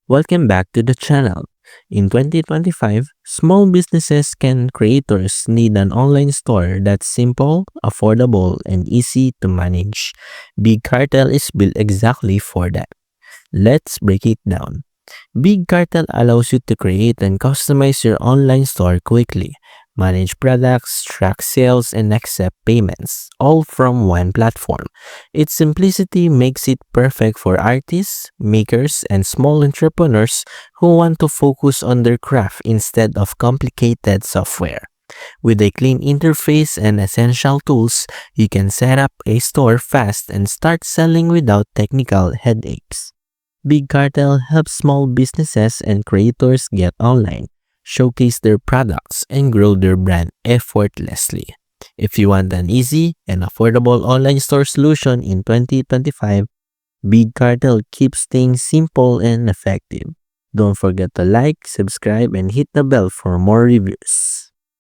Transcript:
Welcome back to the channel. In 2025, small businesses and creators need an online store that's simple, affordable, and easy to manage. Big Cartel is built exactly for that. Let's break it down. Big Cartel allows you to create and customize your online store quickly, manage products, track sales, and accept payments, all from one platform. Its simplicity makes it perfect for artists, makers, and small entrepreneurs who want to focus on their craft instead of complicated software. With a clean interface and essential tools, you can set up a store fast and start selling without technical headaches. Big Cartel helps small businesses and creators get online, showcase their products, and grow their brand effortlessly. If you want an easy and affordable online store solution in 2025, Big Cartel keeps things simple and effective. Don't forget to like, subscribe, and hit the bell for more reviews.